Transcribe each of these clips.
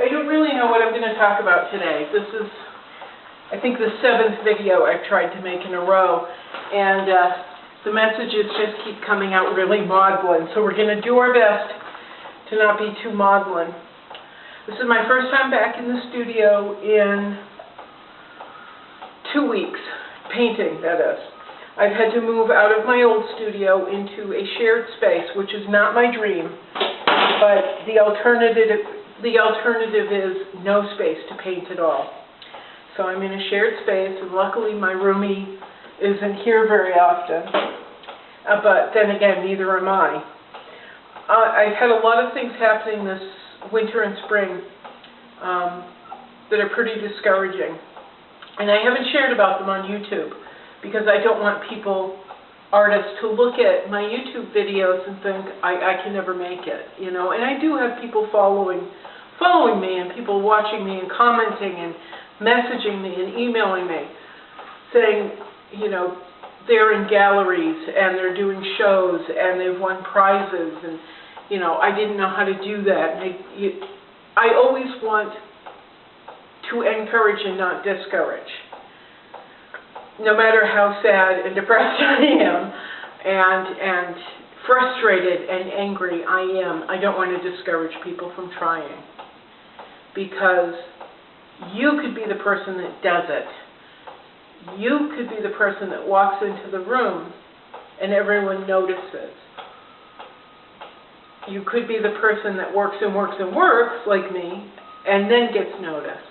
I don't really know what I'm going to talk about today. This is, I think, the 7th video I've tried to make in a row, and the messages just keep coming out really maudlin, so we're going to do our best to not be too maudlin. This is my first time back in the studio in 2 weeks, painting, that is. I've had to move out of my old studio into a shared space, which is not my dream, but the alternative is no space to paint at all. So I'm in a shared space, and luckily my roomie isn't here very often, but then again, neither am I. I've had a lot of things happening this winter and spring that are pretty discouraging, and I haven't shared about them on YouTube because I don't want artists to look at my YouTube videos and think I can never make it, you know. And I do have people following me, and people watching me and commenting and messaging me and emailing me saying, you know, they're in galleries and they're doing shows and they've won prizes, and you know, I didn't know how to do that. And I always want to encourage and not discourage. No matter how sad and depressed I am and frustrated and angry I am, I don't want to discourage people from trying. Because you could be the person that does it. You could be the person that walks into the room and everyone notices. You could be the person that works and works and works like me and then gets noticed.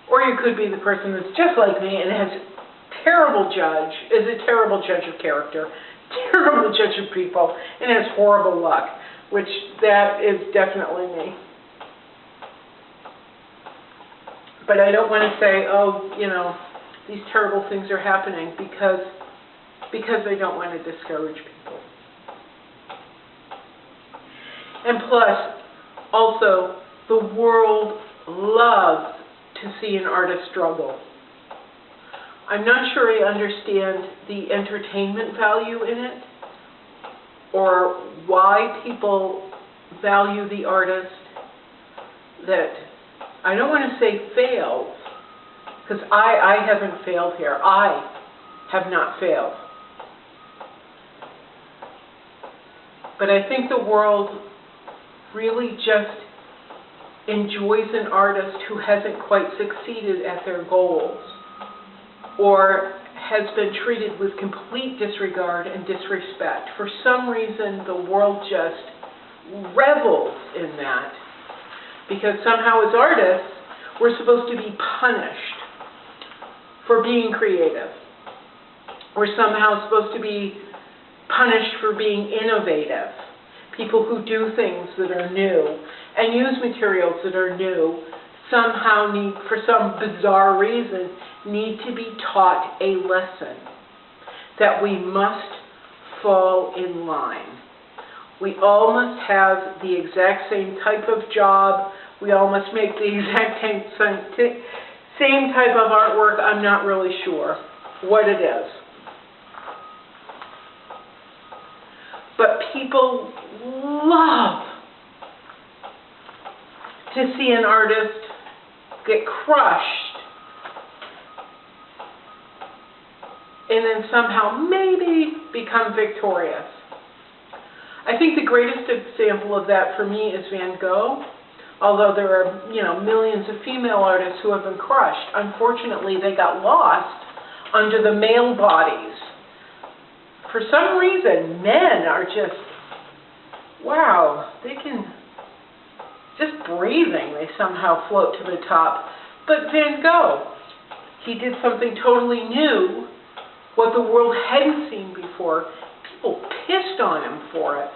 Or you could be the person that's just like me and is a terrible judge of character, terrible judge of people, and has horrible luck, which that is definitely me. But I don't want to say, oh, you know, these terrible things are happening because I don't want to discourage people. And plus, also, the world loves to see an artist struggle. I'm not sure I understand the entertainment value in it, or why people value the artist that, I don't want to say fails, because I haven't failed here. I have not failed. But I think the world really just enjoys an artist who hasn't quite succeeded at their goals, or has been treated with complete disregard and disrespect. For some reason, the world just revels in that, because somehow as artists, we're supposed to be punished for being creative. We're somehow supposed to be punished for being innovative. People who do things that are new and use materials that are new somehow need, for some bizarre reason, need to be taught a lesson that we must fall in line. We all must have the exact same type of job. We all must make the exact same type of artwork. I'm not really sure what it is. But people love to see an artist get crushed and then somehow maybe become victorious. I think the greatest example of that for me is Van Gogh, although there are, you know, millions of female artists who have been crushed. Unfortunately, they got lost under the male bodies. For some reason, men are just, wow, they can, just breathing, they somehow float to the top. But Van Gogh, he did something totally new, what the world hadn't seen before. People pissed on him for it.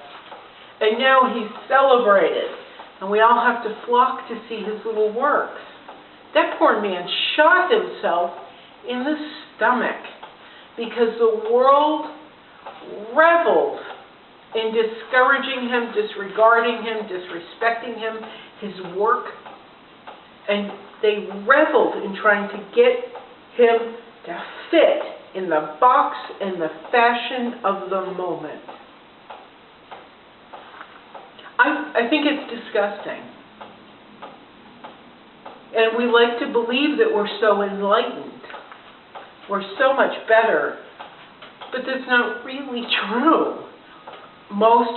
And now he's celebrated, and we all have to flock to see his little works. That poor man shot himself in the stomach because the world reveled in discouraging him, disregarding him, disrespecting him, his work, and they reveled in trying to get him to fit in the box and the fashion of the moment. I think it's disgusting. And we like to believe that we're so enlightened. We're so much better. But that's not really true. Most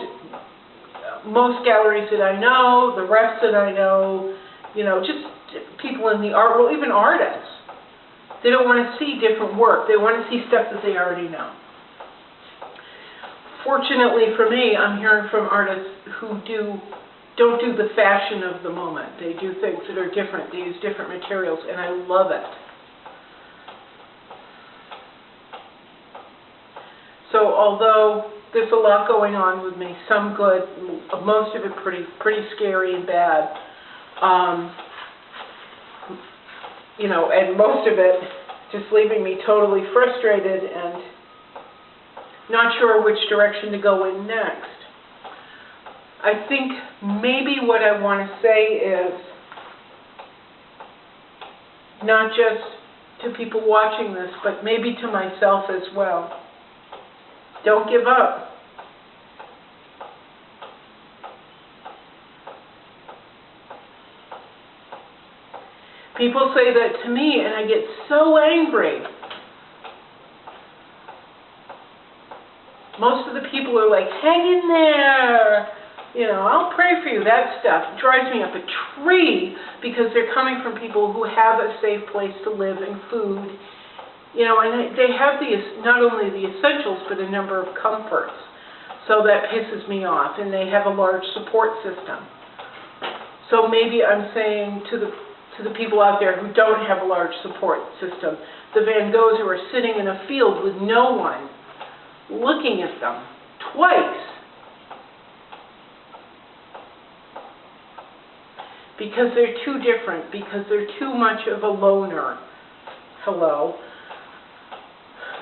galleries that I know, the reps that I know, just people in the art world, even artists, they don't want to see different work. They want to see stuff that they already know. Fortunately for me, I'm hearing from artists who don't do the fashion of the moment. They do things that are different. They use different materials, and I love it. So although there's a lot going on with me, some good, most of it pretty scary and bad, and most of it just leaving me totally frustrated and not sure which direction to go in next. I think maybe what I want to say is, not just to people watching this, but maybe to myself as well. Don't give up. People say that to me, and I get so angry. Most of the people are like, hang in there. I'll pray for you. That stuff drives me up a tree because they're coming from people who have a safe place to live and food. And they have not only the essentials, but a number of comforts. So that pisses me off. And they have a large support system. So maybe I'm saying to the people out there who don't have a large support system, the Van Goghs who are sitting in a field with no one looking at them twice, because they're too different, because they're too much of a loner. Hello.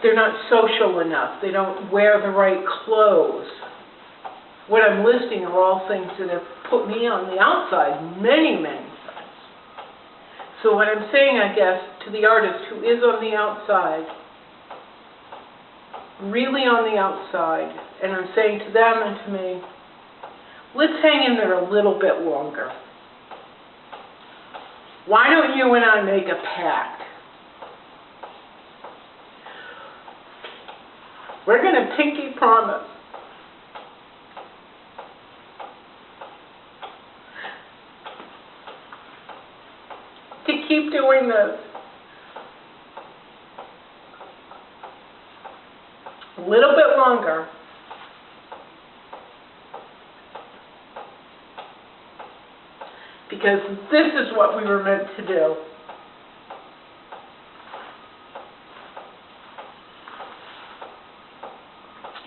They're not social enough. They don't wear the right clothes. What I'm listing are all things that have put me on the outside many, many times. So what I'm saying, I guess, to the artist who is on the outside, really on the outside, and I'm saying to them and to me, let's hang in there a little bit longer. Why don't you and I make a pact? We're going to pinky promise to keep doing this a little bit longer. Because this is what we were meant to do.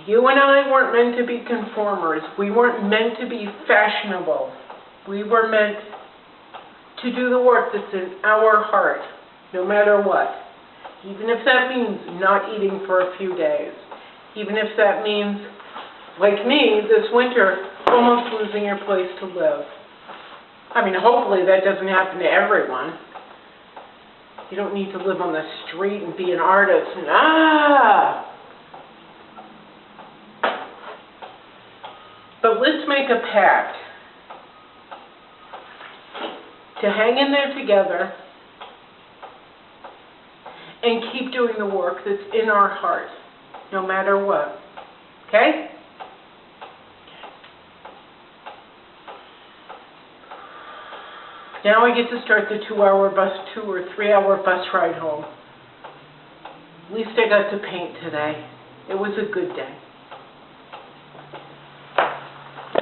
You and I weren't meant to be conformers. We weren't meant to be fashionable. We were meant to do the work that's in our heart, no matter what. Even if that means not eating for a few days. Even if that means, like me, this winter, almost losing your place to live. I mean, hopefully that doesn't happen to everyone. You don't need to live on the street and be an artist and But let's make a pact to hang in there together and keep doing the work that's in our heart, no matter what. Okay? Now I get to start the 2 or 3 hour bus ride home. At least I got to paint today. It was a good day.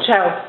Ciao.